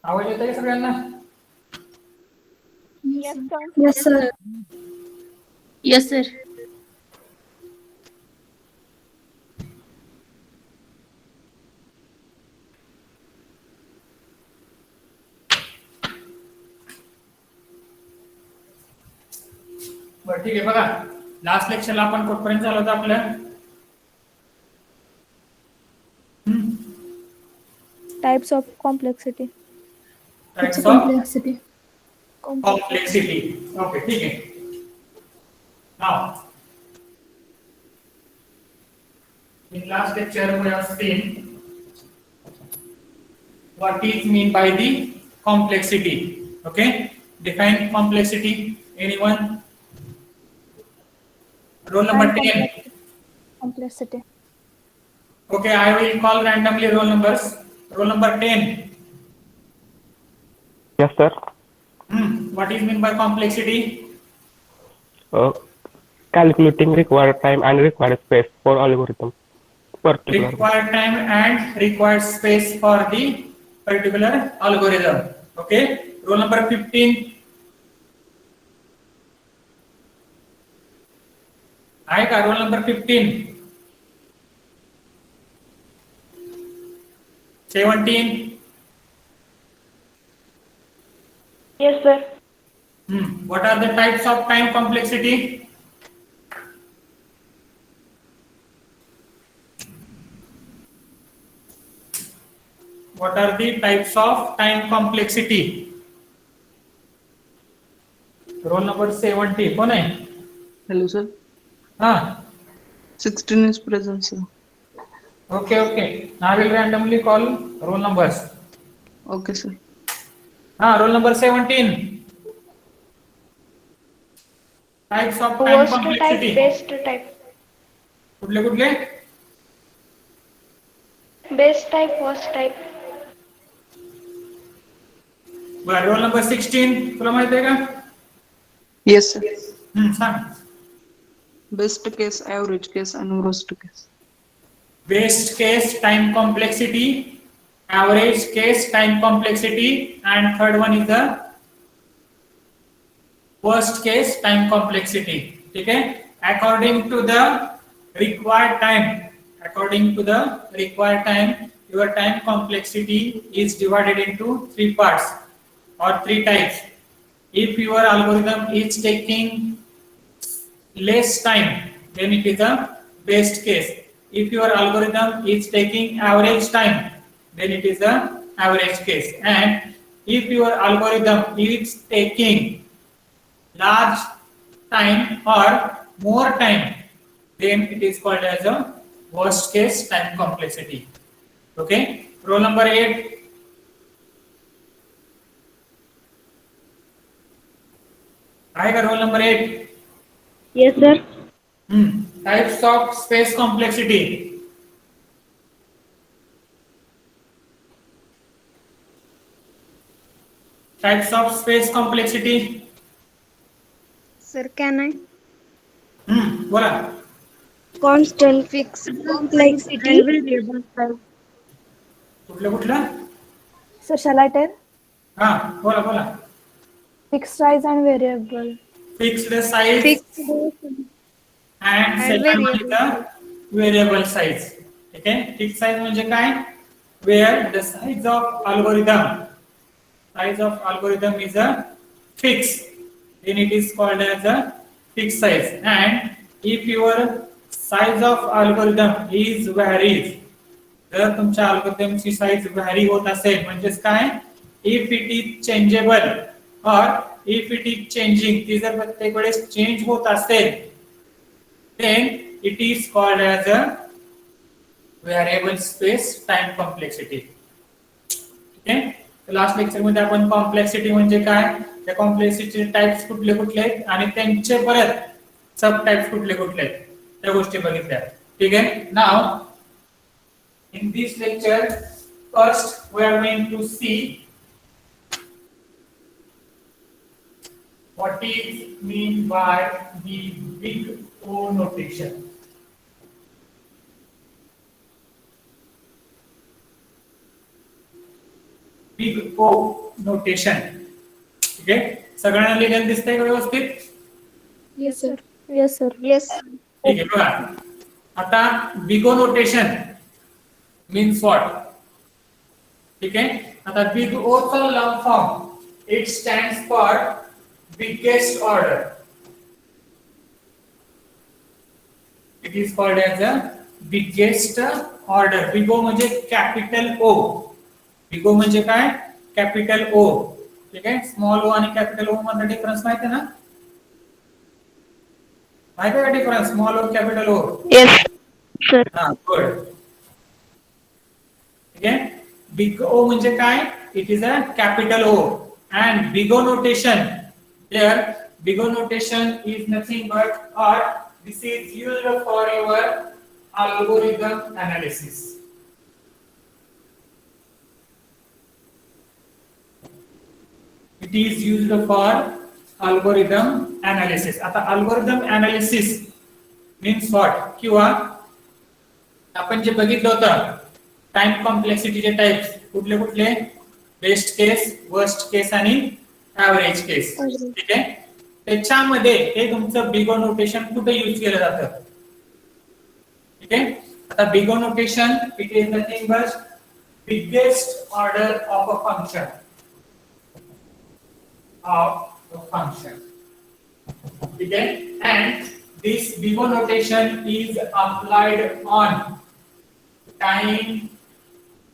आवाज येत आहे सगळ्यांना? Yes, sir. Yes, sir. Yes, sir. बरं ठीक आहे. बघा, लास्ट लेक्चरला आपण कुठपर्यंत झालं होतं आपलं? Types of complexity. Types of Complexity. Complexity. Okay, ठीक आहे. Now in last lecture we have seen what is mean by the complexity. Okay, define complexity. Anyone? Roll number 10. Complexity. Okay, I will call randomly roll numbers. Roll number 10. Yes, sir. What is mean by complexity? Calculating required time and required space for algorithm. Particular. Required time and required space for the particular algorithm. Okay, roll number 15. I got roll number 15. 17. Yes, sir. What are the types of time complexity? What are the types of time complexity? Roll number 70. कौन है? Hello, sir. हाँ. 16 is present, sir. Okay, okay. Now I will randomly call roll numbers. Okay, sir. Roll number 17. Types of time Worst complexity. type, best type. कुठले कुठले? Best type, worst type. बरं, roll number 16 तुला माहिती आहे का? Yes, sir. सांग. Best case, average case, and worst case. Best case time complexity, average case time complexity, and third one is the worst case time complexity. ठीक है? According to the required time, your time complexity is divided into three parts or three types. If your algorithm is taking less time, then it is a best case. If your algorithm is taking average time, then it is a average case. And if your algorithm is taking large time or more time, then it is called as a worst case time complexity. Okay, roll number 8. आएगा roll number 8. Yes, sir. Types of space complexity. Types of space complexity. Sir, can I? बोला. Constant, fixed, complexity. And variable type. कुठलं कुठलं? Sir, shall I tell? बोला बोला. Fixed size and variable. Fixed size Fixed and second one is the variable size. Okay, fixed size म्हणजे काय? Where the size of algorithm is a fix, then it is called as a fixed size. And if your size of algorithm is varies, जर तुमच्या अल्गोरिथमची size vary होत असेल म्हणजेच काय? If it is changeable और if it is changing, ती जर प्रत्येक वेळेस चेंज होत असेल, then it is called as a variable space time complexity. ठीक आहे. लास्ट लेक्चर मध्ये आपण कॉम्प्लेक्सिटी म्हणजे काय, त्या कॉम्प्लेक्सिटी टाइप्स कुठले कुठले आहेत आणि त्यांचे परत सब टाइप्स कुठले कुठले आहेत त्या गोष्टी बघितल्या. ठीक आहे. Now in this lecture, first we are going to see what is mean by the big O notation. Big O notation. ठीक आहे, सगळ्यांना लिहिलेलं दिसतंय का व्यवस्थित? Yes, sir. Yes, sir. Yes. ठीक आहे बघा, आता big O notation means what? ठीक आहे, आता बिग ओ चा long form it stands for biggest order. It is called as a biggest order. Big O म्हणजे कॅपिटल ओ. बिग ओ म्हणजे काय? Capital O. ठीक आहे, स्मॉल ओ आणि कॅपिटल ओ मध्ये डिफरन्स माहिती आहे ना? माहिती आहे का difference small O capital O? Yes, sir. हा, गुड. ठीक आहे, बिग ओ म्हणजे काय? It is a capital O. And big O notation, there big O notation is nothing but और this is used for your algorithm analysis. It is used for algorithm analysis. आता algorithm analysis means what? किंवा आपण जे बघितलं होतं time कॉम्प्लेक्सिटीचे types कुठले कुठले? Best केस, worst केस आणि ऍव्हरेज केस. ठीक आहे, त्याच्यामध्ये हे तुमचं बिग ओ नोटेशन कुठे यूज केलं जातं? ठीक आहे, आता big O notation it is nothing but biggest order of a function. ठीक आहे, and this big O notation is applied on time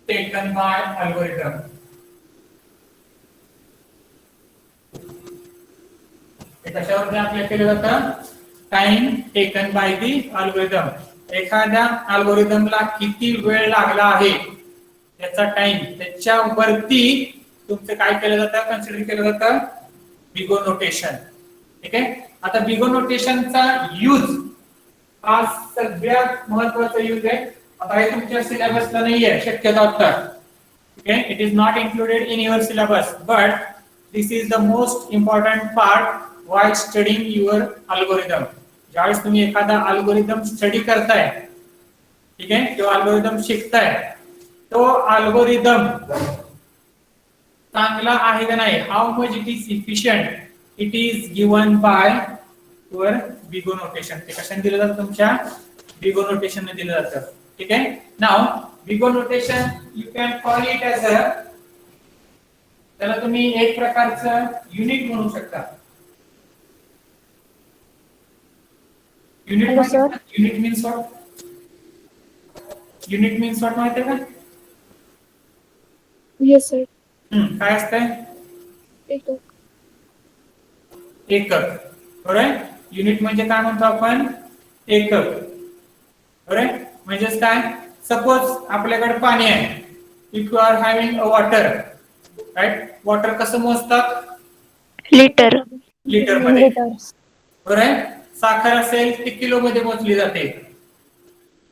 taken by algorithm. हे कशावर अप्लाय केलं जातं? Time taken by the algorithm. एखाद्या अल्गोरिदमला किती वेळ लागला आहे त्याचा टाइम, त्याच्यावरती तुमचं काय केलं जातं? कन्सिडर केलं जातं बिग ओ नोटेशन. ठीक आहे, आता बिग ओ नोटेशनचा यूज हा सगळ्यात महत्त्वाचा यूज आहे. आता हे तुमच्या सिलेबसला नाहीये शक्यता आता. ठीक आहे, it is not included in your syllabus but this is the most important part while studying your algorithm. ज्यावेळेस तुम्ही एखादा अल्गोरिदम स्टडी करताय, ठीक आहे, किंवा अल्गोरिदम शिकताय, तो अल्गोरिदम चांगला आहे का नाही, how much it is efficient, it is given by your big O notation. ते कशाने दिलं जातं? तुमच्या बिग ओ नोटेशन ने दिलं जातं. ठीक आहे, now big O notation you can call it as a, त्याला तुम्ही एक प्रकारचं युनिट म्हणू शकता. Unit Hello, sir. Unit means what? Unit means what माहिती आहे का? Yes, sir. काय असतंय? एकक. एकक. बरोबर. युनिट म्हणजे काय म्हणतो आपण? एकक. बरोबर, म्हणजेच काय? सपोज आपल्याकडे पाणी आहे. If you are having a water, right? Water कसं मोजतात? Liter. लिटर मध्ये. Liters. बरोबर. साखर असेल ती किलो मध्ये मोजली जाते.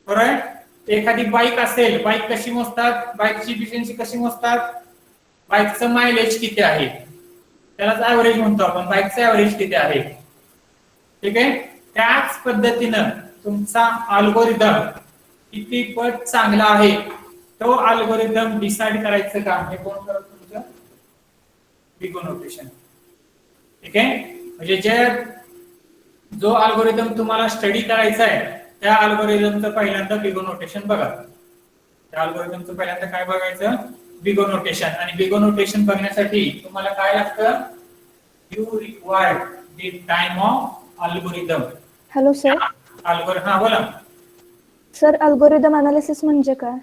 बरोबर. एखादी बाईक असेल, बाईक कशी मोजतात? बाईकची इफिशियन्सी कशी मोजतात? बाईकचं मायलेज किती आहे त्यालाच ऍव्हरेज म्हणतो आपण. बाईकचं ऍव्हरेज किती आहे. ठीक आहे, त्याच पद्धतीनं तुमचा अल्गोरिदम किती पट चांगला आहे तो अल्गोरिदम डिसाइड करायचं काम हे कोण करत? तुमचं बिग ओ नोटेशन. ठीक आहे, म्हणजे जो अल्गोरिदम तुम्हाला स्टडी करायचा आहे त्या अल्गोरिदमचं पहिल्यांदा बिग ओ नोटेशन बघा. त्या अल्गोरिदमचं पहिल्यांदा काय बघायचं? Big O notation. आणि बिग ओ नोटेशन बघण्यासाठी तुम्हाला काय लागतं? You require the time of algorithm. Hello sir. हा बोला. सर, अल्गोरिदम अनालिसिस म्हणजे काय?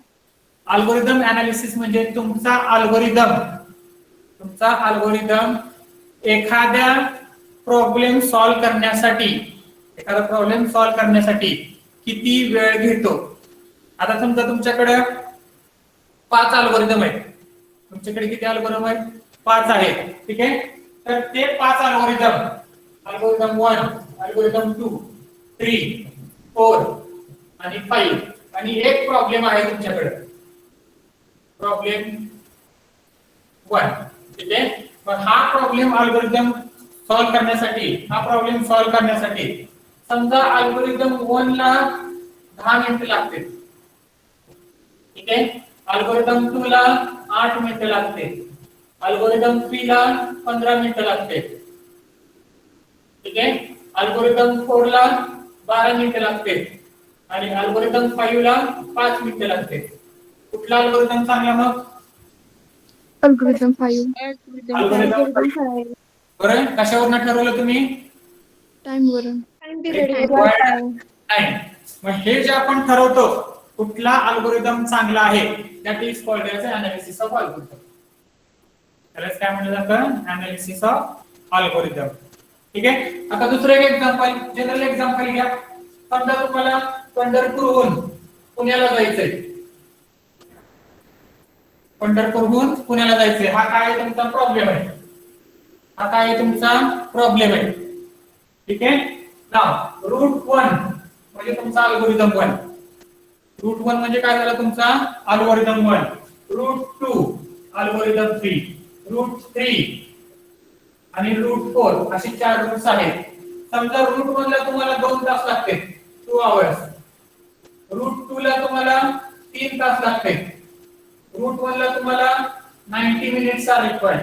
अल्गोरिदम अनालिसिस म्हणजे तुमचा अल्गोरिदम एखादा प्रॉब्लेम सॉल्व्ह करण्यासाठी किती वेळ घेतो. आता समजा तुमच्याकडे 5 अल्गोरिदम आहेत. तुमच्याकडे किती अल्गोरिदम आहेत? 5 आहेत. ठीक आहे, तर ते 5 अल्गोरिदम 1, अल्गोरिदम 2, 3, 4 आणि 5 आणि एक प्रॉब्लेम आहे तुमच्याकडे, प्रॉब्लेम 1. ठीक आहे, पण हा प्रॉब्लेम अल्गोरिदम सॉल्व्ह करण्यासाठी समजा अल्गोरिदम 1 ला 10 मिनिटं लागतील. ठीक आहे, अल्गोरिदम 2 ला 8 मिनिटं लागतील. अल्गोरिदम 3 ला 15 मिनिटं लागते. ठीक आहे. अल्गोरिदम 4 ला 12 मिनिटं लागते आणि अल्गोरिदम 5 ला 5 मिनिटं लागते. कुठला अल्गोरिदम चांगला मग? अल्गोरिदम 5. अल्गोरिदम बरं, कशावरून ठरवलं तुम्ही? टाइम वरून. टाइम पिरियड नाही. मग हे जे आपण ठरवतो कुठला अल्गोरिदम चांगला आहे, that is called as analysis of algorithm. त्यालाच काय म्हटलं जातं? Analysis of algorithm. ठीक आहे. आता दुसरं एक एक्झाम्पल, जनरल एक्झाम्पल घ्या. समजा तुम्हाला पंढरपूरहून पुण्याला जायचंय. पंढरपूरहून पुण्याला जायचंय. हा काय तुमचा प्रॉब्लेम आहे? हा काय तुमचा प्रॉब्लेम आहे? ठीक आहे. नाव रूट 1 म्हणजे तुमचा अल्गोरिदम 1. रूट 1 म्हणजे काय झालं तुमचा? अल्गोरिदम 1. Route 2 algorithm 3. रूट 3 आणि रूट 4 असे 4 रूट्स आहेत. समजा रूट 1 ला तुम्हाला 2 तास लागते, 2 आवर्स. रूट 2 ला तुम्हाला 3 तास लागते. रूट 1 ला तुम्हाला 90 minutes are required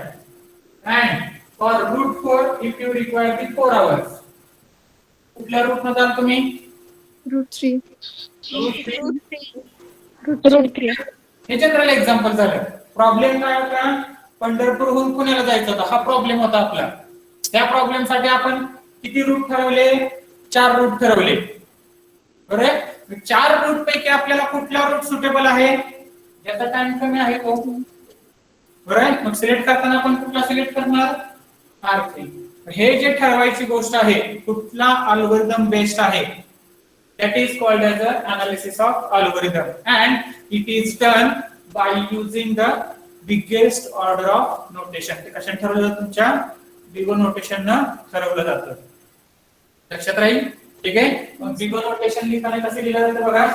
and for route 4 if you require the 4 hours. कुठल्या रूट न जाल तुम्ही? रूट 3. रूट 3. हे जनरल एक्झाम्पल झालं. प्रॉब्लेम काय होता? पंढरपूरहून पुण्याला जायचं होता, हा प्रॉब्लेम होता आपला. त्या प्रॉब्लेम साठी आपण किती रूट ठरवले? 4 रूट ठरवले. बरोबर. 4 रूट पैकी आपल्याला कुठला रूट सुटेबल आहे? ज्याचा टाइम कमी आहे तो. बरोबर. मग सिलेक्ट करताना आपण कुठला सिलेक्ट करणार? R3. हे जे ठरवायची गोष्ट आहे, कुठला अल्गोरिदम बेस्ट आहे, that is called as a analysis of algorithm and it is done by using the biggest order of notation. ते कशाने ठरवलं जातं? तुमच्या बिगो नोटेशन न ठरवलं जातं. लक्षात राहील. ठीक आहे. मग बिगो नोटेशन लिहिताना कसे लिहिलं जातं बघा.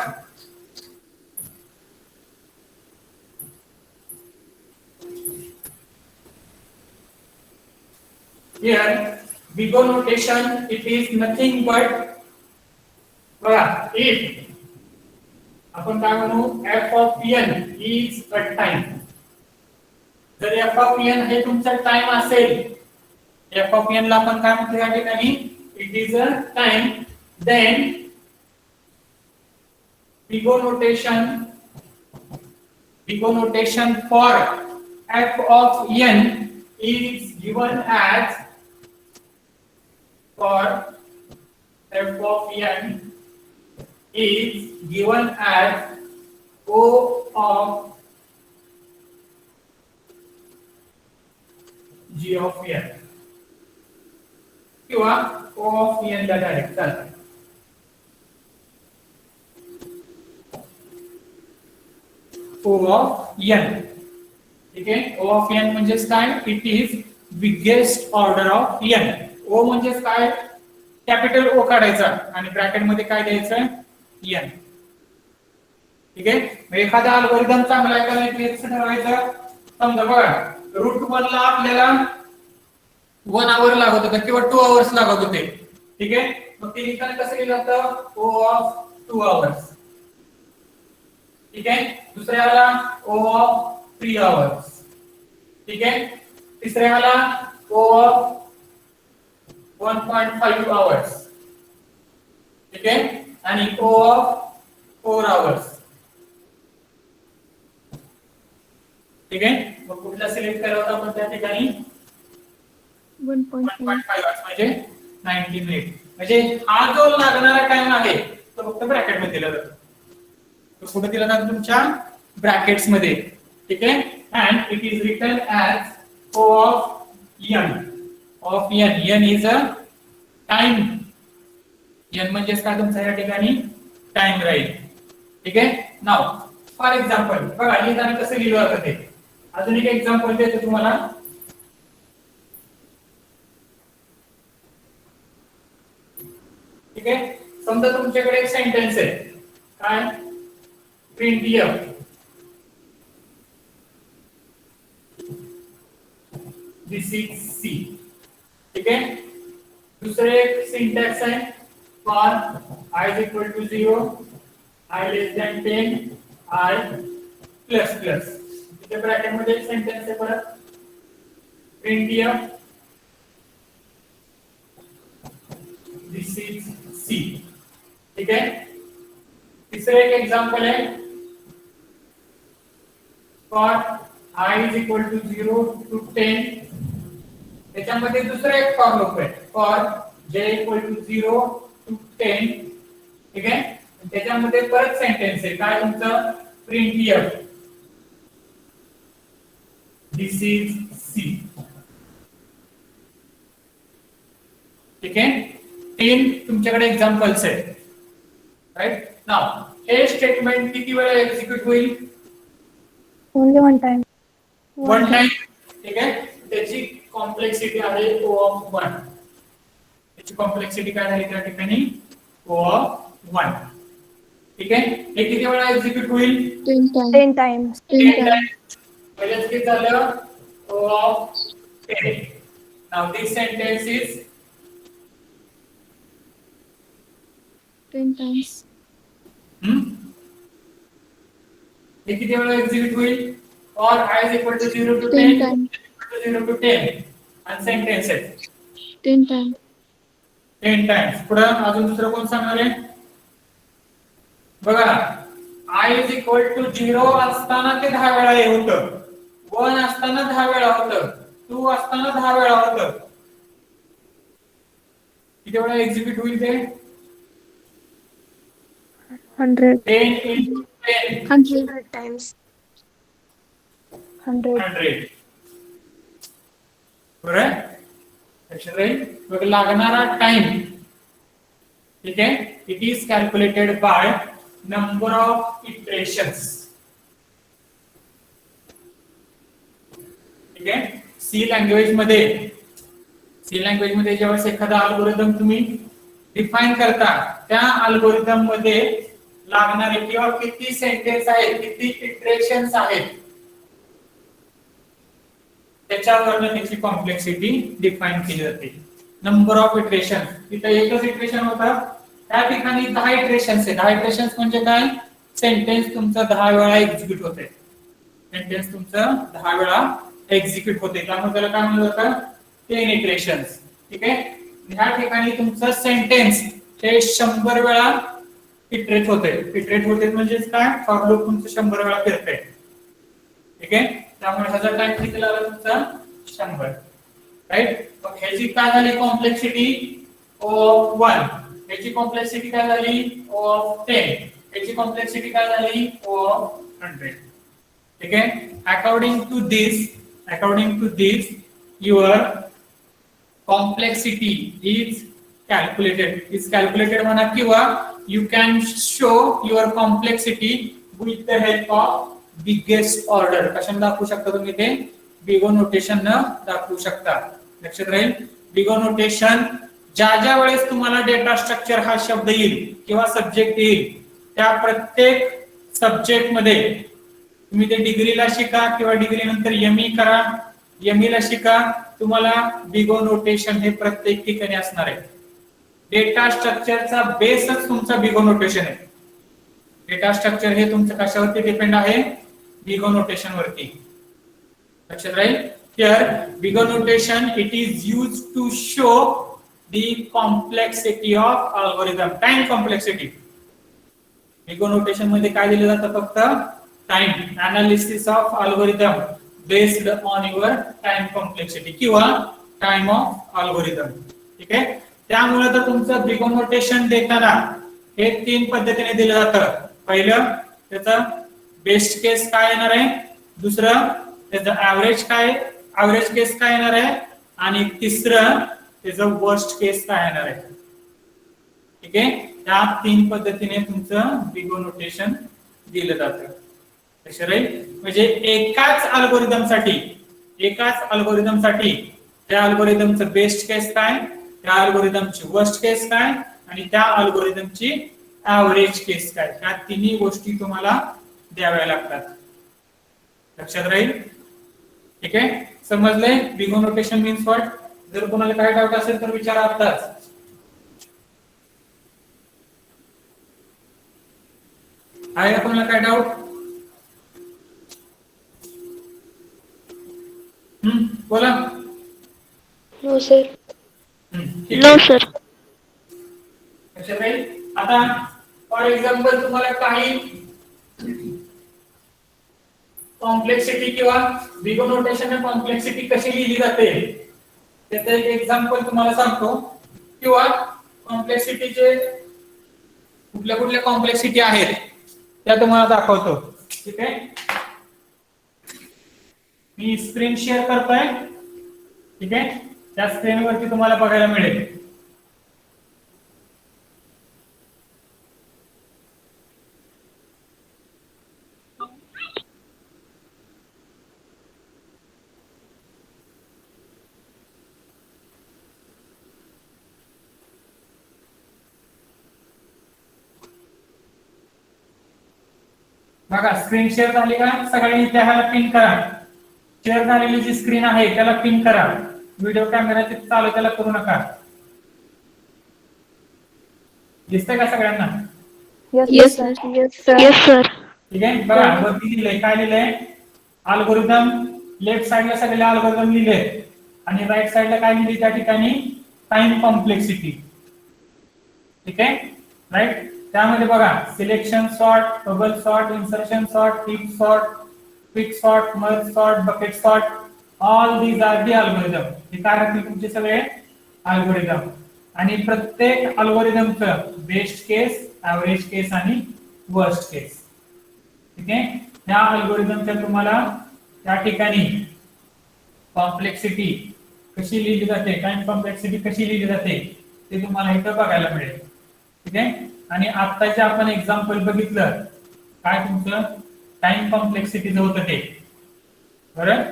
Here, Bigo notation, it is nothing but if आपण काय म्हणू? f of n is a time. जर f of n हे तुमचा टाइम असेल, f of n ला आपण काय म्हणतो या ठिकाणी? It is a time. Then Bigo notation for f of n is given as for f of n is given as O of g of n किंवा O of n ला direct चालतं. O of n. ठीक आहे. O of n म्हणजे काय? It is biggest order of n. O म्हणजे काय? Capital O काढायचा आणि ब्रॅकेट मध्ये काय द्यायचं? n. ठीक आहे. मग एखादा अल्गोरिदम चांगला आहे का नाही ते ठरवायचं. समजा बघा, रूट 1 ला आपल्याला 1 आवर लागत होता किंवा 2 आवर्स लागत होते. ठीक आहे. मग ते लिहिताना कसं लिहिलं जातं? O of 2 hours. ठीक आहे. दुसऱ्याला O of 3 आवर्स. ठीक आहे. तिसऱ्याला O of 1.5 आवर्स. ठीक आहे. आणि O of 4 आवर्स. ठीक आहे. मग कुठला सिलेक्ट करायचा आपण त्या ठिकाणी? 1.5 आवर्स म्हणजे 90 मिनिट. म्हणजे हा जो लागणारा टाइम आहे तो फक्त ब्रॅकेट मध्ये दिला जातो. तो कुठे दिला जातो? तुमच्या ब्रॅकेट्स मध्ये. ठीक आहे. and it is written as O of n. Of n. n is a time. n म्हणजे काय तुमचा या ठिकाणी? टाइम राहील. ठीक आहे. नाउ फॉर एक्झाम्पल बघा लिहिताना कसं लिहिलं जातं ते. अजून एक एक्झाम्पल देतो तुम्हाला. ठीक आहे. समजा तुमच्याकडे एक सेंटेन्स आहे. काय? printf this is C. ठीक आहे. दुसरे एक सिंटॅक्स आहे for I is equal to 0, I less than 10, I plus plus. इथे ब्रॅकेट मध्ये एक सेंटेन्स आहे परत. printf, this is C. ठीक है. तिसरं एक एक्झाम्पल आहे for I is equal to 0 to 10. त्याच्यामध्ये दुसरं एक फॉर लूप आहे for j equal to 0 to 10. ठीक आहे. त्याच्यामध्ये परत सेंटेन्स आहे काय तुमचं printf, this is C. ठीक आहे. 3 तुमच्याकडे एक्झाम्पल्स आहेत. राइट. नाउ हे स्टेटमेंट किती वेळा एक्झिक्यूट होईल? Only one time. One time. ठीक आहे. त्याची कॉम्प्लेक्सिटी आहे O of 1. त्याची कॉम्प्लेक्सिटी काय आहे त्या ठिकाणी O of 1. ठीक आहे. हे किती वेळा एक्झिक्यूट होईल? 10 टाइम्स. 10 टाइम्स. पहिल्याच किती झालं O of 10. Now this sentence is 10 times. हे किती वेळा एक्झिक्यूट होईल? और I is equal to 0 to 10 0 to 10 आणि सेंटेन्स आहे 10 times. 10 टाइम्स. पुढे अजून दुसरं कोण सांगणार आहे? बघा I is equal to 0 असताना ते 10 वेळा हे होतं, 1 असताना 10 वेळा होतं, 2 असताना 10 वेळा होतं. किती वेळा एक्झिक्यूट होईल ते? 100 10 into 10 100 times. 100. 100. बरोबर. लक्षात राहील. मग लागणारा टाइम ठीक आहे it is calculated by number of iterations. ठीक आहे. सी लँग्वेज मध्ये जेव्हा एखादा अल्गोरिदम तुम्ही डिफाइन करता त्या अल्गोरिदम मध्ये लागणारे किंवा किती सेंटेन्स आहेत, किती इटरेशन्स आहेत त्याच्यावरनं त्याची कॉम्प्लेक्सिटी डिफाइन केली जाते. Number of iteration. तिथे एकच इटरेशन होता, त्या ठिकाणी 10 इटरेशन्स आहे. 10 इटरेशन्स म्हणजे काय? सेंटेन्स तुमचा 10 वेळा एक्झिक्यूट होते. सेंटेन्स तुमचं 10 वेळा एक्झिक्यूट होते. त्यामुळे त्याला काय म्हणलं जातं? 10 इटरेशन्स. ठीक आहे. ह्या ठिकाणी तुमचं सेंटेन्स हे 100 वेळा इटरेट होते. इटरेट होते म्हणजे काय? फॉर लूप तुमचं 100 वेळा फिरते. ठीक आहे. त्यामुळे ह्याचा टाइम किती लागला तुमचा? 100. राइट. मग ह्याची काय झाली कॉम्प्लेक्सिटी? O of 1. ह्याची कॉम्प्लेक्सिटी काय झाली? O of 10. ह्याची कॉम्प्लेक्सिटी काय झाली? O of 100. ठीक आहे. According to this your complexity is calculated म्हणा किंवा you can show your complexity with the help of biggest order. कशाने दाखवू शकता तुम्ही ते? बिगो नोटेशन न दाखवू शकता. लक्षात राहील. बिगो नोटेशन ज्या वेळेस तुम्हाला डेटा स्ट्रक्चर हा शब्द येईल किंवा सब्जेक्ट येईल त्या प्रत्येक सब्जेक्ट मध्ये तुम्ही ते डिग्रीला शिका किंवा डिग्री नंतर एमई करा, एमईला शिका, तुम्हाला बिगो नोटेशन हे प्रत्येक ठिकाणी असणार आहे. डेटा स्ट्रक्चरचा बेसच तुमचा बिगो नोटेशन आहे. डेटा स्ट्रक्चर हे तुमचं कशावरती डिपेंड आहे? बिगो नोटेशन वरती. लक्षात राहील. Here big O notation it is used to show the complexity of algorithm, time complexity. Big O notation मध्ये काय दिलं जातं? फक्त time analysis of algorithm based on your time complexity किंवा टाइम ऑफ अल्गोरिदम. ठीक आहे. त्यामुळे तर तुमचं बिगो नोटेशन देताना हे 3 पद्धतीने दिलं जातं. पहिलं त्याचं बेस्ट केस काय येणार आहे, दुसरं त्याचं ऍव्हरेज केस काय येणार आहे, आणि तिसरं त्याचं वर्स्ट केस काय येणार आहे. ठीक आहे. या 3 पद्धतीने तुमचं बिगो नोटेशन दिलं जातं. लक्षात राहील. म्हणजे एकाच अल्गोरिदम साठी त्या अल्गोरिदमचं बेस्ट केस काय, त्या अल्गोरिदमची वर्स्ट केस काय आणि त्या अल्गोरिदमची ऍव्हरेज केस काय, या तिन्ही गोष्टी तुम्हाला द्याव्या लागतात. लक्षात राहील. ठीक आहे. समजलंय बिगो नोटेशन मीन्स व्हॉट. जर कोणाला काय डाऊट असेल तर विचारा आताच. आहे का कोणाला काय डाऊट? बोला. सर. ठीक नो आहे. सर. लक्षात राहील. आता फॉर एक्झाम्पल तुम्हाला काही कॉम्प्लेक्सिटी किंवा बिगो नोटेशन कॉम्प्लेक्सिटी कशी लिहिली जाते त्याचं एक एक्झाम्पल तुम्हाला सांगतो, किंवा कॉम्प्लेक्सिटीचे कुठल्या कुठल्या कॉम्प्लेक्सिटी आहेत त्या तुम्हाला दाखवतो. ठीक आहे. मी स्क्रीन शेअर करतोय. ठीक आहे. त्या स्क्रीनवरती तुम्हाला बघायला मिळेल. बघा स्क्रीन शेअर झाली का? सगळ्यांनी त्याला पिन करा. शेअर झालेली जी स्क्रीन आहे त्याला पिन करा. व्हिडिओ कॅमेराचे चालू त्याला करू नका. दिसतंय का सगळ्यांना? Yes, sir. Yes sir. ठीक आहे. बघा वरती लिहिलंय, काय लिहिलंय? अल्गोरिदम. लेफ्ट साइडला सगळे अल्गोरिदम लिहिले आणि राईट साइडला काय लिहिले त्या ठिकाणी? Time complexity. ठीक आहे. राईट. त्यामध्ये बघा selection sort, bubble sort, insertion sort, tick sort, quick sort, merge sort, bucket sort, all these are the algorithm. हे काय आहेत तुमचे सगळे अल्गोरिदम. आणि प्रत्येक अल्गोरिदमचं बेस्ट केस, ऍव्हरेज केस आणि वर्स्ट केस. ठीक आहे. या अल्गोरिदमच्या तुम्हाला त्या ठिकाणी कॉम्प्लेक्सिटी कशी लिहिली जाते, टाइम कॉम्प्लेक्सिटी कशी लिहिली जाते ते तुम्हाला इथं बघायला मिळेल. ठीक आहे. आणि आता जे आपण एक्झाम्पल बघितलं काय तुमचं टाइम कॉम्प्लेक्सिटीचं होतं ते. बरं.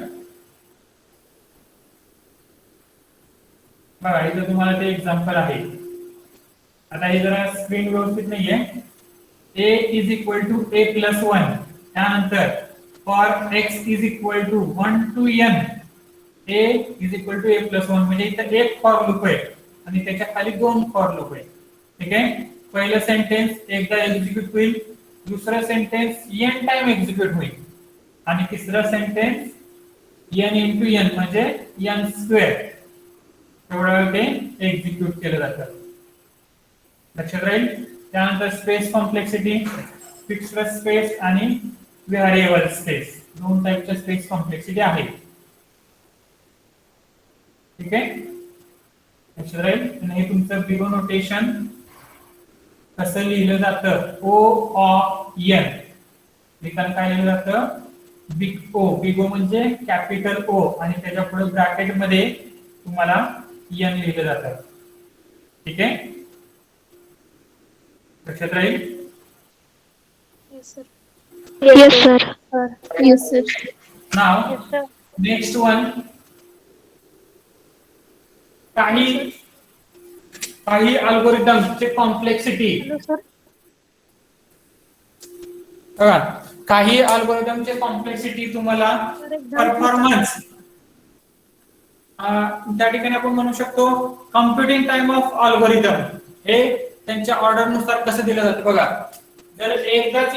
बघा इथं तुम्हाला ते एक्झाम्पल आहे. आता हे जरा स्क्रीन व्यवस्थित नाहीये. a is equal to a plus 1. त्यानंतर for x is equal to 1 to n a is equal to a plus 1 म्हणजे इथं एक फॉर लूप आहे आणि त्याच्या खाली दोन फॉर लूप आहे. ठीक आहे. पहिलं सेंटेन्स एकदा एक्झिक्यूट होईल, दुसरं सेंटेन्स n टाइम एक्झिक्यूट होईल आणि तिसरं सेंटेन्स n इंटू n म्हणजे n स्क्वेअर एवढा वेळ ते एक्झिक्यूट केलं जातं. लक्षात राहील. त्यानंतर स्पेस कॉम्प्लेक्सिटी, फिक्स्ड स्पेस आणि व्हेरिएबल स्पेस, दोन टाईपच्या स्पेस कॉम्प्लेक्सिटी आहे. ठीक आहे. लक्षात राहील. आणि हे तुमचं बिगो नोटेशन कसं लिहिलं जातं? O of n. लिहिताना काय लिहिलं जातं? Big O. बिग O म्हणजे कॅपिटल O आणि त्याच्या पुढे ब्रॅकेट मध्ये तुम्हाला n लिहिलं जातं. ठीक आहे. लक्षात राहील. Yes, sir. Yes sir. Yes, sir. नाव नेक्स्ट वन. काही अल्गोरिदमचे कॉम्प्लेक्सिटी. बघा काही अल्गोरिदमचे कॉम्प्लेक्सिटी तुम्हाला परफॉर्मन्स त्या ठिकाणी आपण म्हणू शकतो कम्प्युटिंग टाइम ऑफ अल्गोरिदम हे त्यांच्या ऑर्डर नुसार कसं दिलं जातं. बघा जर एकदाच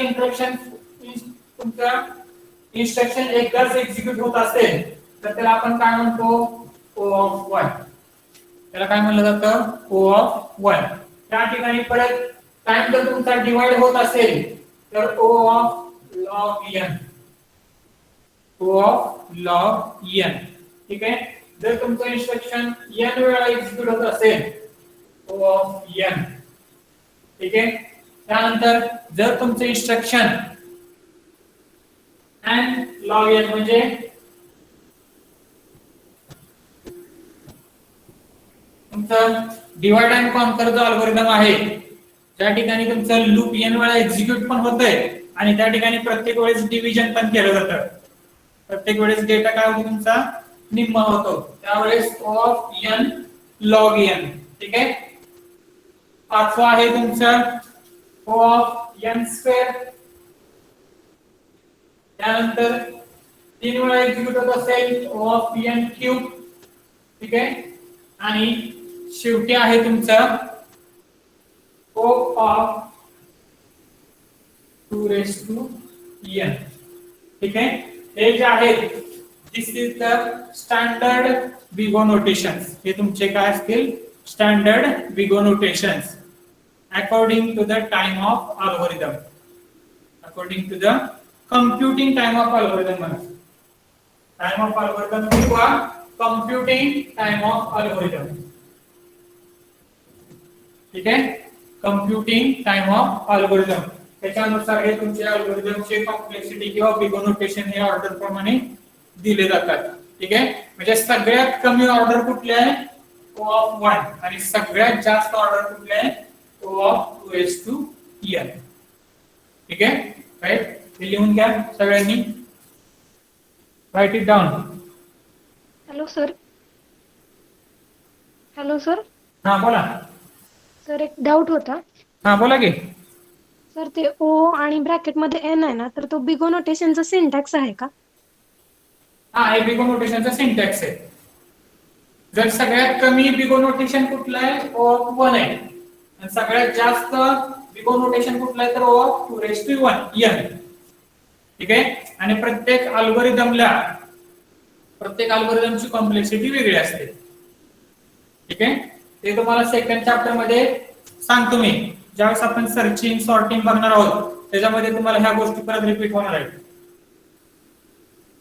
इन्स्ट्रक्शन एकदाच एक्झिक्यूट होत असेल तर त्याला आपण काय म्हणतो? O of 1. त्याला काय म्हणलं जातं? O of 1. त्या ठिकाणी परत टाइम जर तुमचा डिवाइड होत असेल तर O of log n. O of log n. ठीक आहे. जर तुमचं इन्स्ट्रक्शन n वेळा एक्झिक्यूट होत असेल O ऑफ n. ठीक आहे. त्यानंतर जर तुमचं इन्स्ट्रक्शन n log n म्हणजे तुमचं डिवाइड अँड कॉन्कर जो अल्गोरिदम आहे त्या ठिकाणी तुमचं लूप n वेळा एक्झिक्यूट पण होतंय आणि त्या ठिकाणी प्रत्येक वेळेस डिव्हिजन पण केलं जातं. प्रत्येक वेळेस डेटा काय होतो तुमचा? निम्मा होतो. त्यावेळेस O of n log n. ठीक आहे. पाचवा आहे तुमचं O ऑफ n स्क्वेअर. त्यानंतर 3 वेळा एक्झिक्यूट होत असेल O ऑफ n क्यूब. ठीक आहे. आणि शेवटी आहे तुमचं O of 2 raised to n. ठीक आहे. हे जे आहेत this is the standard big O notations. हे तुमचे काय असतील standard big O notations according to the time of algorithm, according to the computing time of algorithm. Time of algorithm किंवा कम्प्युटिंग टाइम ऑफ अल्गोरिदम. ठीक आहे, कम्प्युटिंग टाइम ऑफ अल्गोरिदम. त्याच्यानुसार हे तुमचे अल्गोरिदमचे कॉम्प्लेक्सिटी किंवा बिगो नोटेशन हे ऑर्डर प्रमाणे दिले जातात. ठीक आहे, म्हणजे सगळ्यात कमी ऑर्डर कुठली आहे O of 1 आणि सगळ्यात जास्त ऑर्डर कुठली आहे O of 2s to n. ठीक आहे, राईट. हे लिहून घ्या सगळ्यांनी, write it down. Hello sir. Hello sir. हा बोला. सर एक डाऊट होता. हा बोला की. सर ते ओ आणि ब्रॅकेट मध्ये एन आहे ना, तर तो बिगो नोटेशनचा सिंटॅक्स आहे का? हा, हे बिगो नोटेशनचा सिंटॅक्स आहे. जर सगळ्यात कमी बिगो नोटेशन कुठलं आहे O of 1 आहे आणि सगळ्यात जास्त बिगो नोटेशन कुठलं आहे तर O of 2 raised to 1 n. ठीक आहे, आणि प्रत्येक अल्गोरिदमची कॉम्प्लेक्सिटी वेगळी असते. ठीक आहे, ते तुम्हाला सेकंड चॅप्टर मध्ये सांगतो मी. ज्यावेळेस आपण सर्चिंग सॉर्टिंग बघणार आहोत त्याच्यामध्ये तुम्हाला ह्या गोष्टी परत रिपीट होणार आहेत.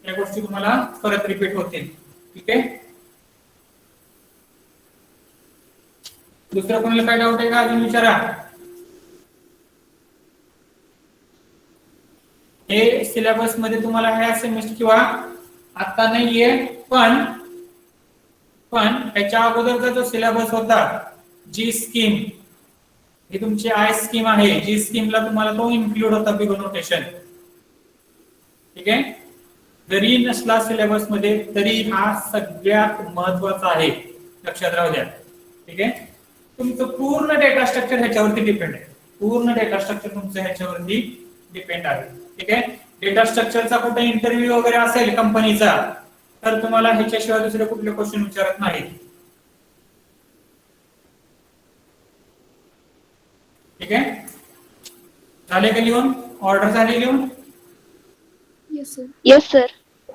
या गोष्टी तुम्हाला परत रिपीट होतील. ठीक आहे, दुसरं कोणाला काय डाऊट आहे का अजून विचारा. हे सिलेबस मध्ये तुम्हाला ह्या सेमिस्टर किंवा आता नाहीये, पण याच्या अगोदरचा जो सिलेबस होता जी स्कीम, ही तुमची आय स्कीम आहे. जी स्कीमला तुम्हाला तो इन्क्लूड होता बिगो नोटेशन. ठीक आहे, जरी नसला सिलेबस मध्ये तरी हा सगळ्यात महत्वाचा आहे, लक्षात राहू द्या. ठीक आहे, तुमचं पूर्ण डेटा स्ट्रक्चर ह्याच्यावरती डिपेंड आहे. पूर्ण डेटा स्ट्रक्चर तुमचं ह्याच्यावरती डिपेंड आहे. ठीक आहे, डेटा स्ट्रक्चरचा कुठे इंटरव्ह्यू वगैरे असेल कंपनीचा तर तुम्हाला ह्याच्याशिवाय दुसरे कुठले क्वेश्चन विचारत नाही. ठीक आहे, झाले का लिहून? ऑर्डर झाली लिहून? Yes, sir. Yes, sir.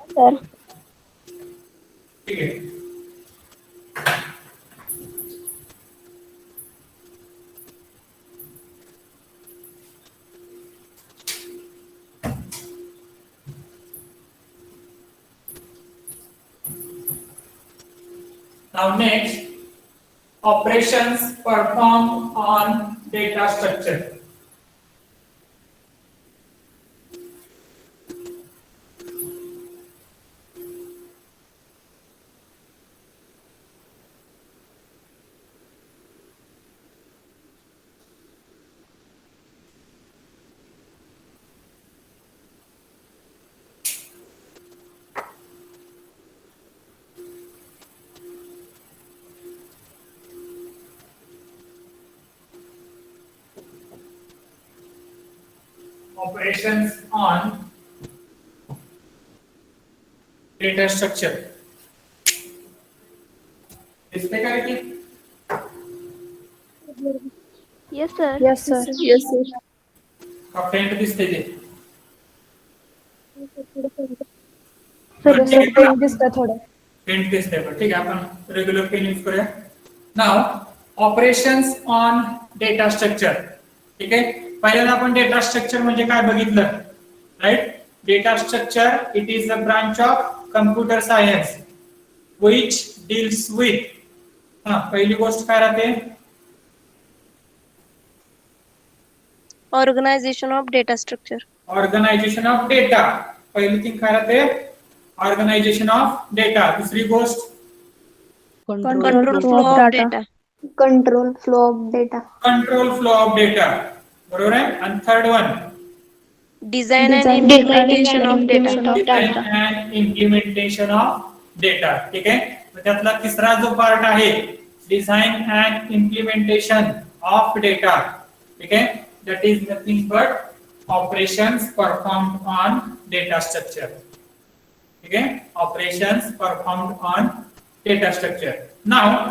Sir. ठीक आहे. Now next, operations performed on data structure. Operations on data structure. दिसते का रे? Yes, sir. Yes, sir. Yes, sir. का फेंट दिसते ते? सर पेन दिसतं थोडं. फेंट दिसते पण ठीक आहे, आपण रेग्युलर पेन यूज करूया. नाव ऑपरेशन्स ऑन डेटा स्ट्रक्चर. ठीक आहे, पहिल्यांदा आपण डेटा स्ट्रक्चर म्हणजे काय बघितलं, right. Data structure it is a branch of computer science which deals with. पहिली गोष्ट काय राहते? Organisation of data structure. Organisation of data. पहिली थिंग काय राहते? Organisation of data. दुसरी गोष्ट control flow of data. Control flow of data. Control flow of data, बरोबर आहे. आणि third one design and implementation of data. Design and implementation of data. ठीक आहे, त्यातला तिसरा जो पार्ट आहे design and implementation of data. ठीक आहे, that is nothing but operations performed on data structure. ठीक आहे, operations performed on data structure. Now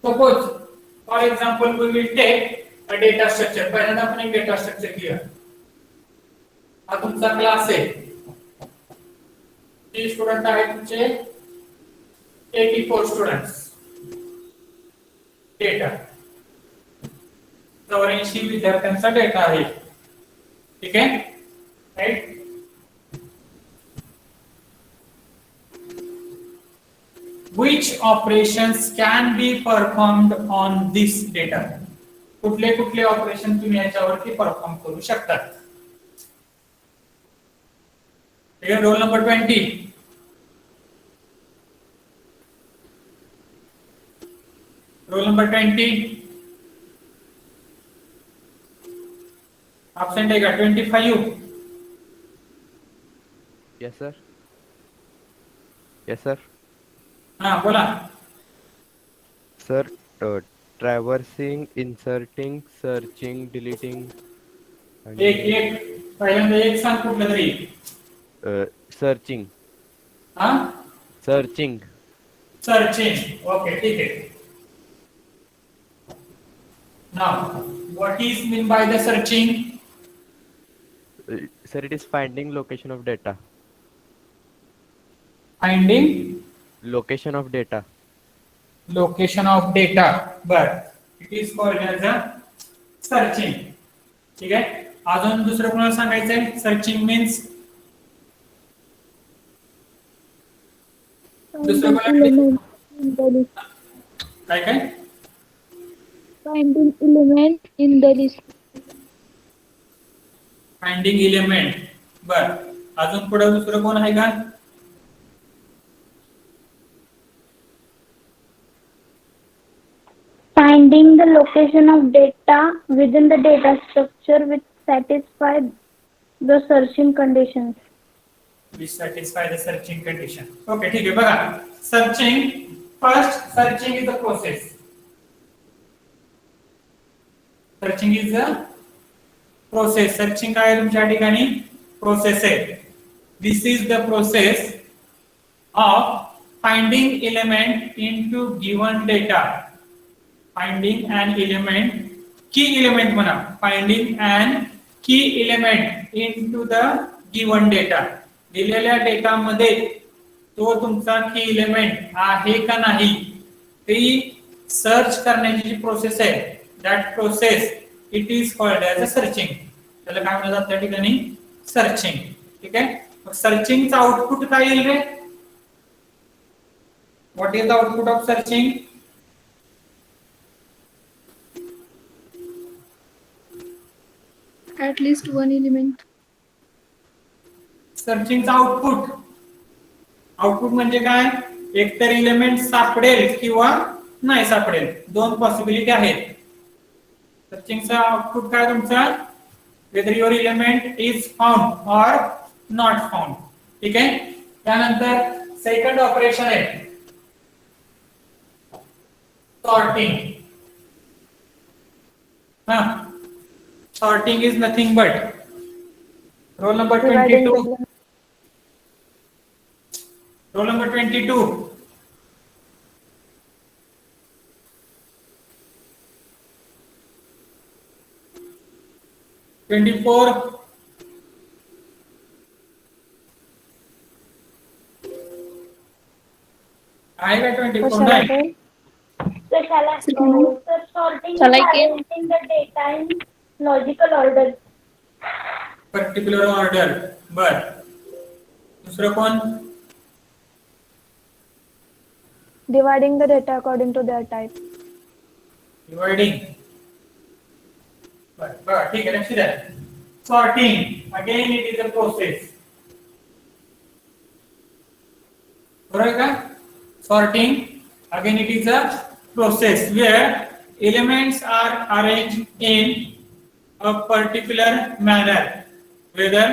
suppose for example we will take a data structure. पहिल्यांदा आपण एक डेटा स्ट्रक्चर घेऊया. हा तुमचा क्लास आहे. किती स्टुडंट आहेत तुमचे 84 स्टुडंट्स डेटा 84 विद्यार्थ्यांचा डेटा आहे ठीक आहे right which operations can be performed on this data कुठले कुठले ऑपरेशन तुम्ही याच्यावरती परफॉर्म करू शकता ठीक आहे roll number 20 roll number 20 absent है क्या 25 Yes, sir. Yes, sir. हाँ बोला Sir, traversing, inserting, searching, deleting. and, एक पहिल्यांदा एक सांग कुठलं तरी searching. हाँ Searching. सर्चिंग ओके ठीक है now what is mean by the searching Sir, it is finding location of data. Finding Location of data. Location of data but it is called as a searching ठीक आहे अजून दुसरं कोणाला सांगायचंय searching means दुसरं कोणाला काय काय Finding element in the list. Finding element बर अजून पुढे दुसरं कोण आहे का Finding the location of data within the data structure which satisfy the searching conditions. which satisfy the searching condition okay ठीक आहे बघा searching first searching is the process searching is the process searching काय आहे तुमच्या ठिकाणी process आहे this is the process of finding element into given data finding an element key element म्हणा finding an key element into the given data दिलेल्या data मध्ये तो तुमचा की एलिमेंट आहे का नाही ते सर्च करण्याची जी प्रोसेस आहे that process it is called as a searching त्याला काय म्हणलं जातं त्या ठिकाणी सर्चिंग ठीक आहे मग सर्चिंगचा आउटपुट काय येईल रे what is the output of searching At least one element. सर्चिंगचा आउटपुट आउटपुट म्हणजे काय एकतर एलिमेंट सापडेल किंवा नाही सापडेल दोन पॉसिबिलिटी आहेत सर्चिंगचा आउटपुट काय तुमचा whether your element is found or not found ठीक आहे त्यानंतर सेकंड ऑपरेशन आहे सॉर्टिंग हा sorting is nothing but roll number 22 roll number 22 24 आहे का 24 नाही So shall I so sorting Shall I and give? arranging the data in logical order. Particular order बर दुसरं कोण Dividing the data according to their type. Dividing बर ठीक आहे लक्ष द्या sorting again it is a process बरोबर का sorting again it is a process where elements are arranged in a particular manner whether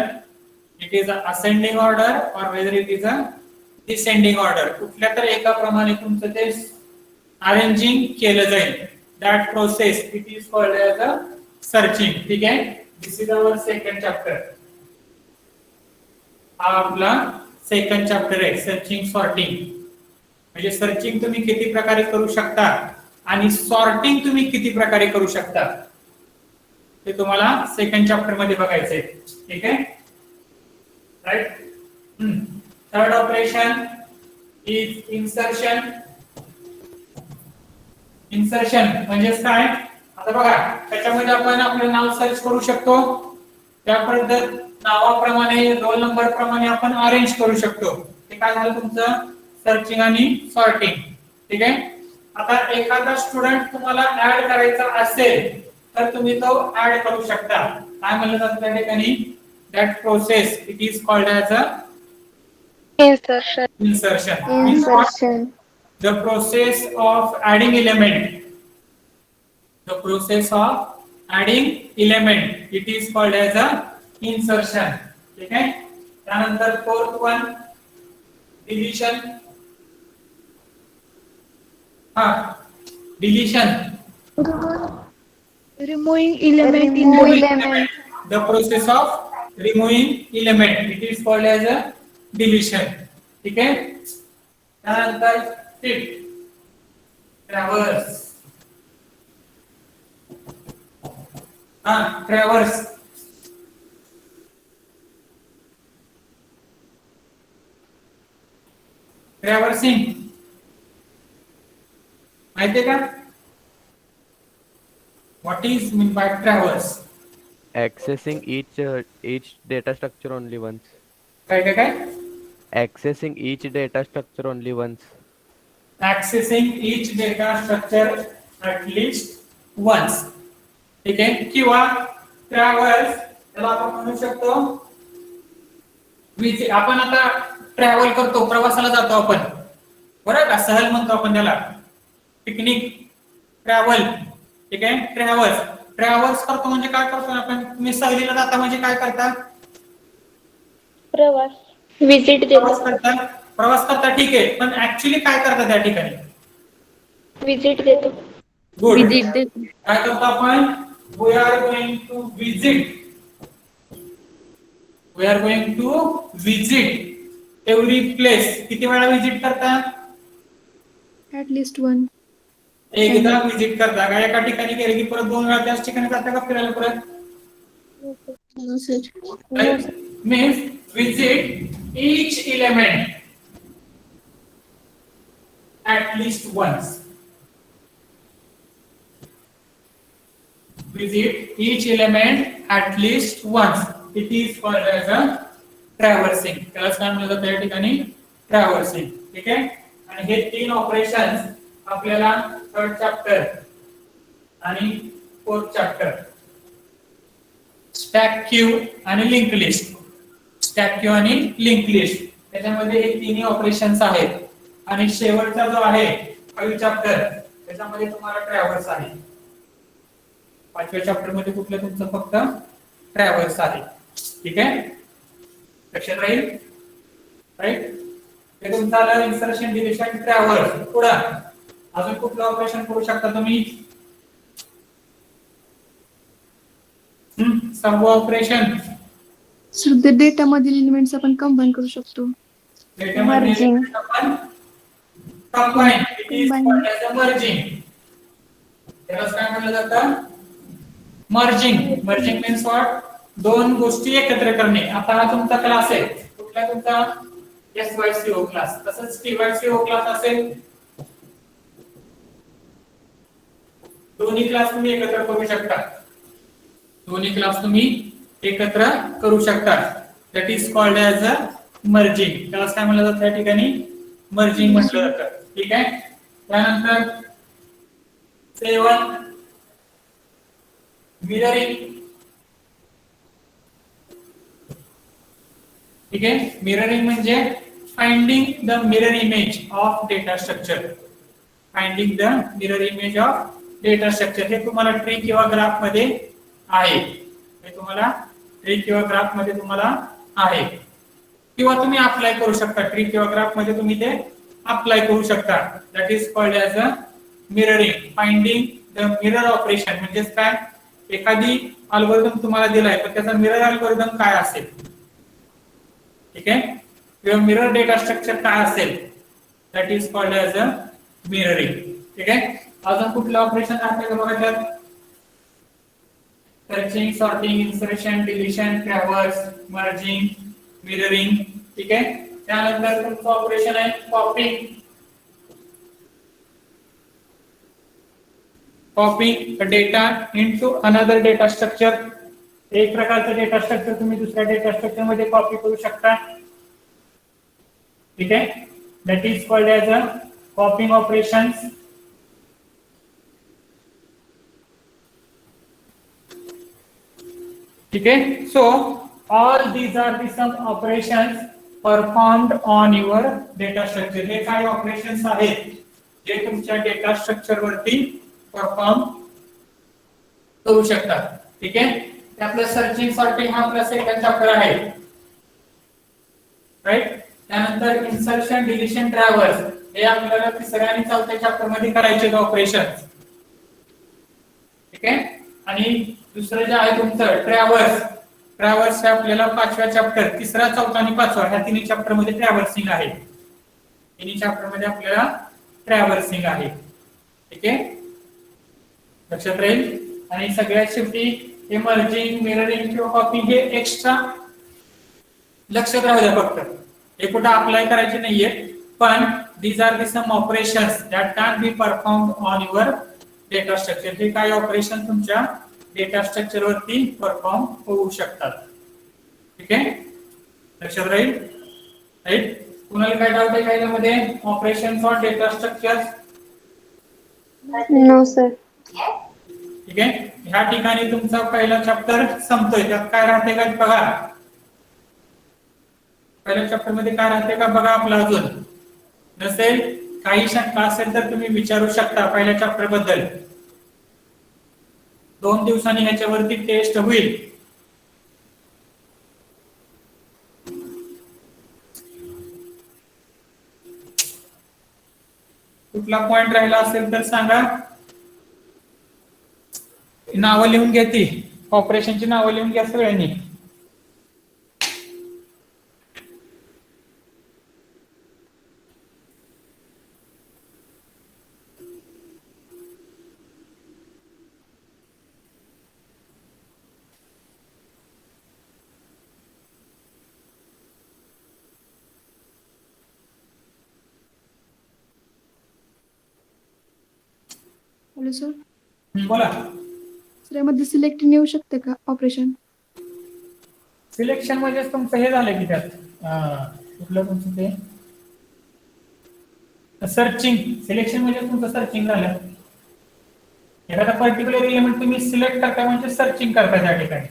it is a ascending order or whether it is a descending order कुठल्या तर एका प्रमाणे तुमचं ते arranging केलं जाईल that process it is called as a searching ठीक आहे this is our second chapter हा आपला सेकंड चॅप्टर आहे सर्चिंग सॉर्टिंग म्हणजे सर्चिंग तुम्ही किती प्रकारे करू शकता आणि सॉर्टिंग तुम्ही किती प्रकारे करू शकता ते तुम्हाला सेकंड चॅप्टर मध्ये बघायचंय ठीक आहे right third operation is insertion. Insertion म्हणजेच काय, आता बघा त्याच्यामध्ये आपण आपलं नाव सर्च करू शकतो, त्या पद्धत नावाप्रमाणे रोल नंबर प्रमाणे आपण अरेंज करू शकतो. ते काय झालं तुमचं सर्चिंग आणि सॉर्टिंग. ठीक आहे. आता एखादा स्टुडंट तुम्हाला ऍड करायचा असेल तर तुम्ही तो ऍड करू शकता. काय म्हणलं जातं त्या ठिकाणी, that process it is called as a Insertion. insertion. Insertion. The process of adding element. The process of adding element it is called as a insertion. ठीक आहे. त्यानंतर फोर्थ वन डिलीशन. हा deletion. Removing element in the Element. The process of removing element it is called as a deletion. ठीक आहे. त्यानंतर fifth traverse. Traverse. ट्रॅव्हर्सिंग माहितीये का, what is mean by traverse. Accessing each data structure only once. काय काय काय Accessing each data structure only once. accessing each data structure at least once. ठीक आहे. किंवा ट्रॅव्हल्स त्याला आपण म्हणू शकतो आपण आता ट्रॅव्हल करतो, प्रवासाला जातो आपण, बरोबर का, सहल म्हणतो आपण त्याला, पिकनिक ट्रॅव्हल. ठीक आहे. ट्रॅव्हल्स करतो म्हणजे काय करतो आपण, तुम्ही सहलीला जाता म्हणजे काय करता, प्रवास विजिट प्रवास करता. ठीक आहे. पण ऍक्च्युली काय करता त्या ठिकाणी, विजिट देतो. गुड. काय करतो आपण, we are going to visit. We are going to visit every place. किती वेळा विजिट करता, at least one. एकदा विजिट करता का, एका ठिकाणी गेले की परत 2 वेळा त्याच ठिकाणी जाता का फिरायला परत. No, sir. Means visit each element at least once. Visit each element at least once. It is called as a traversing. त्यालाच काय म्हणलं जातं या ठिकाणी, traversing. ठीक आहे. आणि हे 3 ऑपरेशन्स आपल्याला थर्ड चॅप्टर आणि फोर्थ चॅप्टर स्टॅक क्यू आणि लिंक लिस्ट. स्टॅक क्यू आणि लिंक लिस्ट त्याच्यामध्ये हे तिन्ही ऑपरेशन्स आहेत. आणि शेवटचा जो आहे 5 चॅप्टर त्याच्यामध्ये तुम्हाला ट्रॅव्हर्स आहे. 5व्या चॅप्टर मध्ये कुठलं तुमचं फक्त ट्रॅव्हर्स आहे. ठीक आहे. लक्षात राहील. राईट. हे तुमचं आलं इन्सर्शन, डिलीशन, ट्रॅव्हर्स. पुढं अजून कुठलं ऑपरेशन करू शकता तुम्ही, सब ऑपरेशन. सर ते डेटा मधील एलिमेंट्स आपण कंबाईन करू शकतो. Merging. Combine it is called as a merging. त्याला काय म्हटलं जातं, मर्जिंग. मर्जिंग मीन्स व्हॉट, दोन गोष्टी एकत्र करणे. आता हा तुमचा क्लास आहे, कुठला तुमचा SYCO क्लास, तसंच TYCO क्लास असेल. दोन्ही क्लास तुम्ही एकत्र करू शकता. दोन्ही क्लास तुम्ही एकत्र करू शकता. That is called as a merging. त्याला काय म्हणलं जातं या ठिकाणी, मर्जिंग म्हटलं जातं. ठीक आहे. त्यानंतर 7 मिररिंग. ठीक आहे. मिररिंग म्हणजे finding the mirror image of data structure. Finding the mirror image of data structure. हे तुम्हाला ट्री किंवा ग्राफ मध्ये आहे. हे तुम्हाला ट्री किंवा ग्राफ मध्ये तुम्हाला आहे. किंवा तुम्ही अप्लाय करू शकता. ट्री किंवा ग्राफ मध्ये तुम्ही ते अप्लाय करू शकता. That is called as a mirroring. Finding the mirror operation म्हणजे काय, एखादी अल्गोरिदम तुम्हाला दिलाय पण त्याचा मिरर अल्गोरिदम काय असेल. ठीक आहे. किंवा मिरर डेटा स्ट्रक्चर काय असेल, that is called as a mirroring. ठीक आहे. अजून कुठलं ऑपरेशन आहे बघा त्यात, searching, sorting, insertion, deletion, traverse, merging, mirroring. ठीक आहे. त्यानंतर तुमचं ऑपरेशन आहे कॉपिंग. कॉपिंग data into another data structure. एक प्रकारचं डेटा स्ट्रक्चर तुम्ही दुसऱ्या डेटा स्ट्रक्चर मध्ये कॉपी करू शकता. ठीक आहे, that is called as a copying operations. ठीक आहे, so all these are the some operations performed on your data structure. हे काही ऑपरेशन्स आहेत जे तुमच्या डेटा स्ट्रक्चर वरती परफॉर्म करू शकतात. ठीक आहे, ते आपलं सर्चिंग सॉर्टिंग हा आपला सेकंड चॅप्टर आहे. राईट, त्यानंतर इन्सर्शन डिलीशन ट्रॅव्हर्स हे आपल्याला तिसऱ्या आणि चौथ्या चॅप्टर मध्ये करायचे ऑपरेशन. ठीक आहे, आणि दुसरं जे आहे तुमचं ट्रॅव्हर्स. ट्रॅव्हर्स हे आपल्याला पाचव्या चॅप्टर, तिसरा, चौथा आणि पाचवा ह्या तिन्ही चॅप्टर मध्ये ट्रॅव्हर्सिंग आहे. तिन्ही चॅप्टर मध्ये आपल्याला ट्रॅव्हर्सिंग आहे. ठीक आहे, लक्षात राहील. आणि सगळ्यात शेवटी हे मर्जिंग, मिररिंग किंवा कॉपिंग हे एक्स्ट्रा लक्षात राहू द्या. फक्त हे कुठं अप्लाय करायचे नाहीये, पण these are the some operations that can be performed on your data structure. हे काही ऑपरेशन तुमच्या डेटा स्ट्रक्चर वरती परफॉर्म होऊ शकतात. ठीक आहे, लक्षात राहील. राईट, कुणाला काय डाऊट आहे काय मध्ये operations on data structure? No sir. ठीक आहे, ह्या ठिकाणी तुमचा पहिला चॅप्टर संपतोय. त्यात काय राहते का बघा. पहिल्या चॅप्टर मध्ये काय राहते का बघा आपला. अजून नसेल काही शंका असेल तर तुम्ही विचारू शकता पहिल्या चॅप्टर बद्दल. 2 दिवसांनी ह्याच्यावरती टेस्ट होईल. कुठला पॉइंट राहिला असेल तर सांगा. नावं लिहून घ्या, ती ऑपरेशनची नावं लिहून घ्या सगळ्यांनी. Hello sir. बोला. सर यामध्ये सिलेक्ट येऊ शकते का ऑपरेशन? सिलेक्शन म्हणजे तुमचं हे झालं की त्यात कुठलं तुमचं ते सर्चिंग. सिलेक्शन म्हणजे तुमचं सर्चिंग झालं. एखादा पर्टिक्युलर एलिमेंट तुम्ही सिलेक्ट करता म्हणजे सर्चिंग करता त्या ठिकाणी.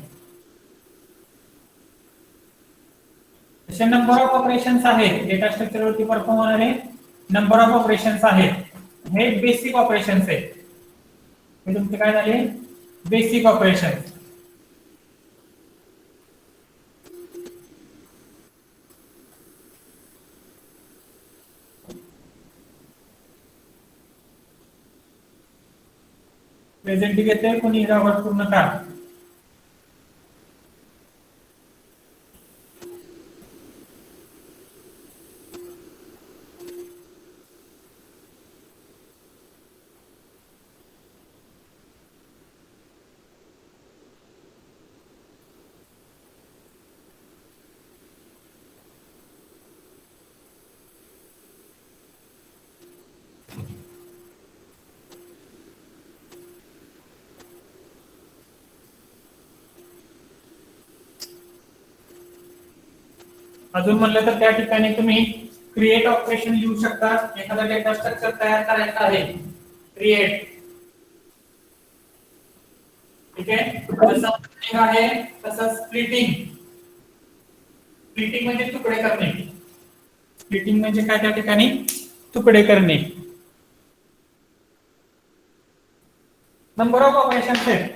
तसे नंबर ऑफ ऑपरेशन्स आहेत डेटा स्ट्रक्चर वरती परफॉर्म होणारे. नंबर ऑफ ऑपरेशन्स आहेत. हे बेसिक ऑपरेशन्स आहेत. हे तुमचे काय झाले बेसिक ऑपरेशन्स. प्रेझेंट घेते कोणी रावट पूर्ण का. अजून म्हणलं तर त्या ठिकाणी तुम्ही क्रिएट ऑपरेशन लिहू शकता. एखादा डेटा स्ट्रक्चर तयार करायचा आहे, क्रिएट. ठीक आहे, जसं आहे तसं स्प्लिटिंग. स्प्लिटिंग म्हणजे तुकडे करणे. स्प्लिटिंग म्हणजे काय त्या ठिकाणी तुकडे करणे. नंबर ऑफ ऑपरेशन्स आहेत.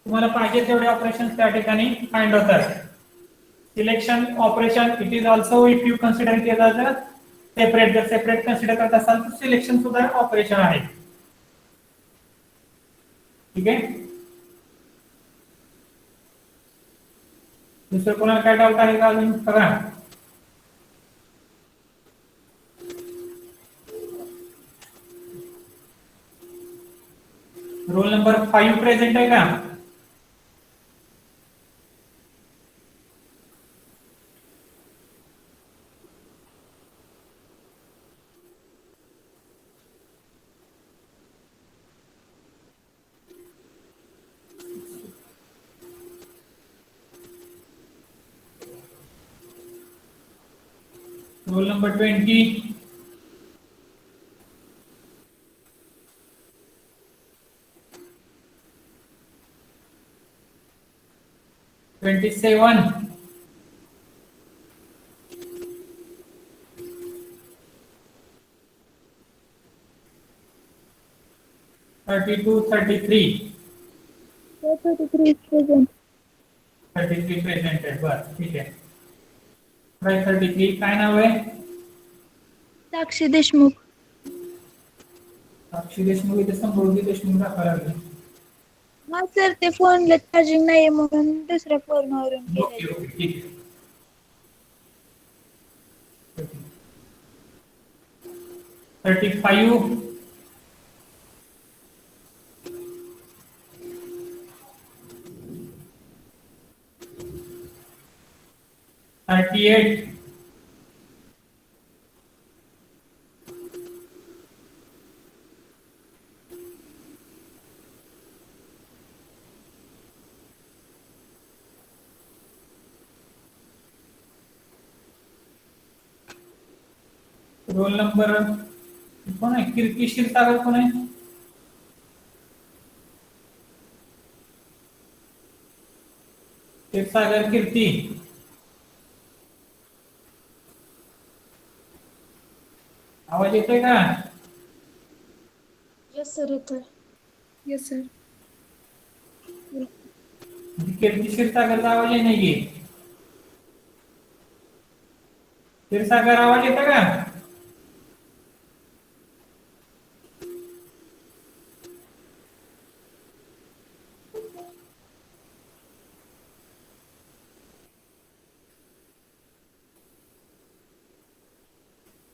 तुम्हाला पाहिजे तेवढे ऑपरेशन्स त्या ठिकाणी फाइंड होतात. Selection operation it is also if you consider it as a separate. जर सेपरेट कन्सिडर करत असाल तर सिलेक्शन सुद्धा ऑपरेशन आहे. ठीक आहे, दुसरं कोणाला काय डाऊट आहे का अजून बघा. रोल नंबर 5 प्रेझेंट आहे का? Roll number 20. Twenty-seven. 32, 33. 33 is present. 33 presented बरं ठीक आहे. 33 काय नाव आहे? साक्षी देशमुख. साक्षी देशमुख इथे समृद्धी देशमुख दाखवायला लागले. हा सर ते फोनला चार्जिंग नाहीये म्हणून दुसऱ्या फोनवरून ओके ओके ठीक आहे. 35. 38. 'रोल नंबर कोण आहे? कीर्ती क्षीरसागर कोण आहे? क्षीरसागर कीर्ती. आवाज येतोय का? येस सर येतोय. Yes sir. कीर्ती क्षीरसागरचा आवाज आहे नाहीये. क्षीरसागर आवाज येतो का?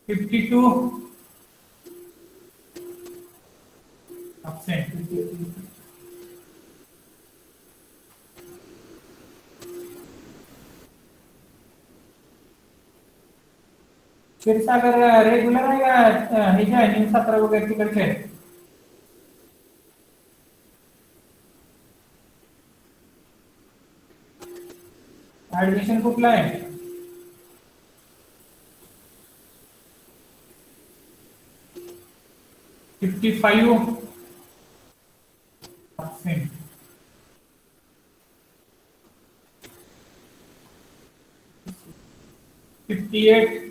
$52 absent. क्षीरसागर रेग्युलर आहे का? हे जे आहे न्यूज 17 वगैरे तिकडचे आहे. ऍडमिशन कुठलं आहे? $55 absent. $58.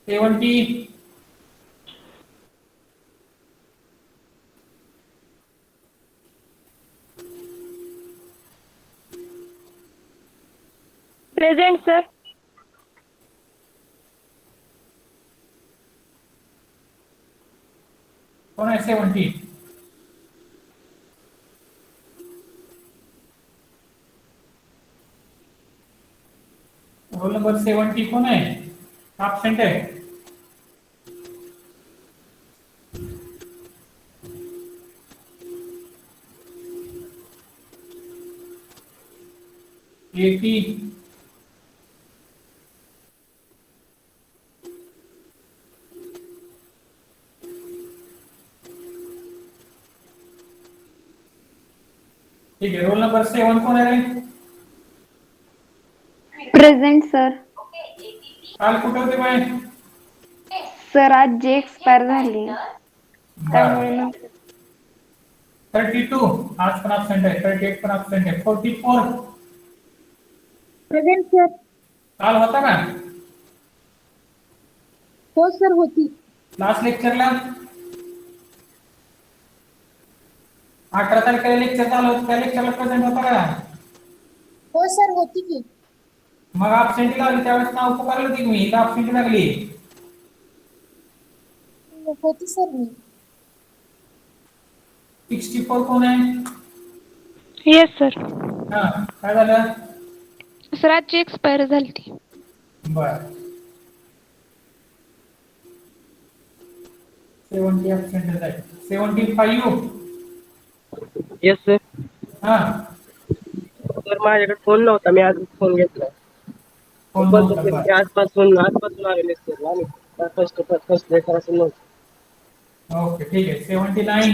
$70. Present, sir. कोण आहे? 70. रोल नंबर 70 कोण आहे? absent आहे. $80. ठीक आहे. रोल नंबर 7 कोण आहे? Present, sir. काल कुठे होते बाय? सर आज जे एक्सपायर झाली त्यामुळे नंतर 32 आज पण absent आहे. 38 पण absent आहे. 44 Present, sir. काल होता का? हो सर होती. लास्ट लेक्चरला 18 तारखेला लेक्चर चालू होतं. त्या लेक्चरला प्रेझेंट होता का? हो सर होती की. मग absent लागली त्यावेळेस नाव पुकारलं होती मी. इथं absent लागली. होती सर मी. 64 कोण आहे? Yes sir. हा काय झालं? सर आज जे एक्सपायर झाली. बर 70 absent आहे. 75. Yes sir. हा सर माझ्याकडे फोन नव्हता, मी आज फोन घेतला. कोण नव्हतं? बरं. आजपासून आलेले सर फर्स्ट लेक्चर असेल नव्हतं. ओके ठीक आहे. 79.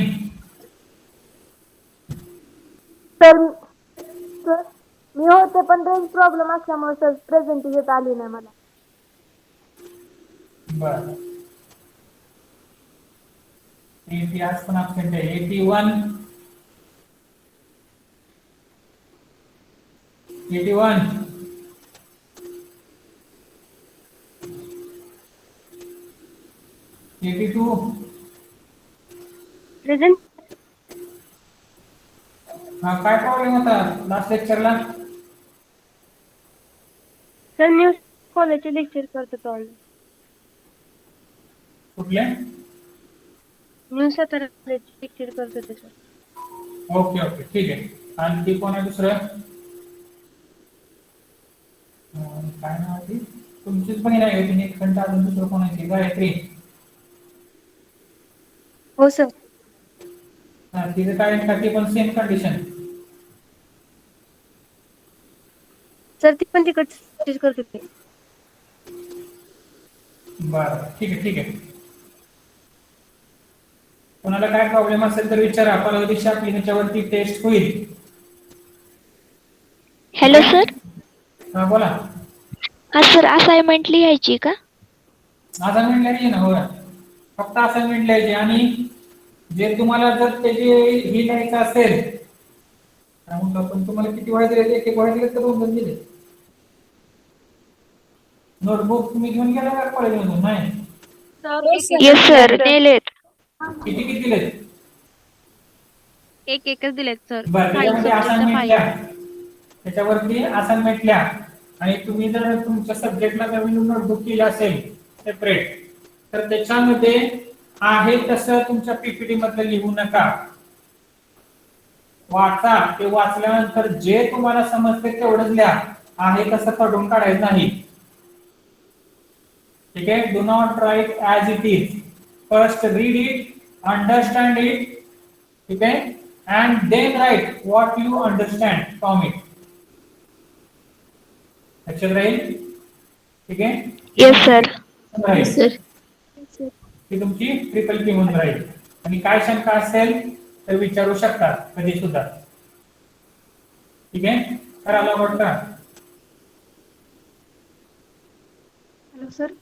सर मी होते पण रेंज प्रॉब्लेम असल्यामुळे सर प्रेझेंट घेता आली नाही मला. बर. 80 आज पण absent आहे. 81. 81. 82. प्रेझेंट हा काय प्रॉब्लेम होता लास्ट लेक्चरला? सर न्यूज कॉलेजचे लेक्चर करत होतो. कुठले? न्यूज सातारा कॉलेजचे लेक्चर करत होते सर. ओके ओके ठीक आहे. आणखी कोण आहे दुसरं? काय नाव आहे ती? तुमचीच पण नाही होती एक घंटा अजून दुसरं कोण आहे? गायत्री. हो सर. हा तिथे काय साठी पण सेम कंडिशन. सर ती पण तिकडे करत होते. बरं ठीक आहे ठीक आहे. कोणाला काय प्रॉब्लेम असेल तर विचारा. परवा दिवशी आपली ह्याच्यावरती टेस्ट होईल. Hello sir. हा बोला. हा सर असाइनमेंट लिहायची का? असाइनमेंट लिहायची ना. हो फक्त असाइनमेंट लिहायची. आणि जे तुम्हाला जर त्याची ही लिहायचं असेल पण तुम्हाला किती वह्या दिले? एक वह्या दिले तर 2 दिले. नोटबुक तुम्ही घेऊन गेला का कॉलेजमधून? नाही. येस सर नेलेत. किती किती दिलेत? एकच दिलेत सर. बरं त्याच्यामध्ये असाइनमेंट लिहा. त्याच्यावरती असाइनमेंट लिहा. आणि तुम्ही जर तुमच्या सब्जेक्टला नवीन नोटबुक केली असेल सेपरेट तर त्याच्यामध्ये आहे तसं तुमच्या पीपीटी मधलं लिहू नका. वाचा. ते वाचल्यानंतर जे तुम्हाला समजते तेवढंच लिहा. आहे तसं काढून काढायचं नाही. ठीक आहे. Do not write as it is. First read it, understand it. ठीक आहे. And then write what you understand from it. लक्षात राहील? ठीक आहे. Yes sir. राहील. सर ही तुमची ट्रिपल पी म्हणून राहील. आणि काय शंका असेल तर विचारू शकता कधी सुद्धा. ठीक आहे. करा लॉग आउट करा. Hello sir.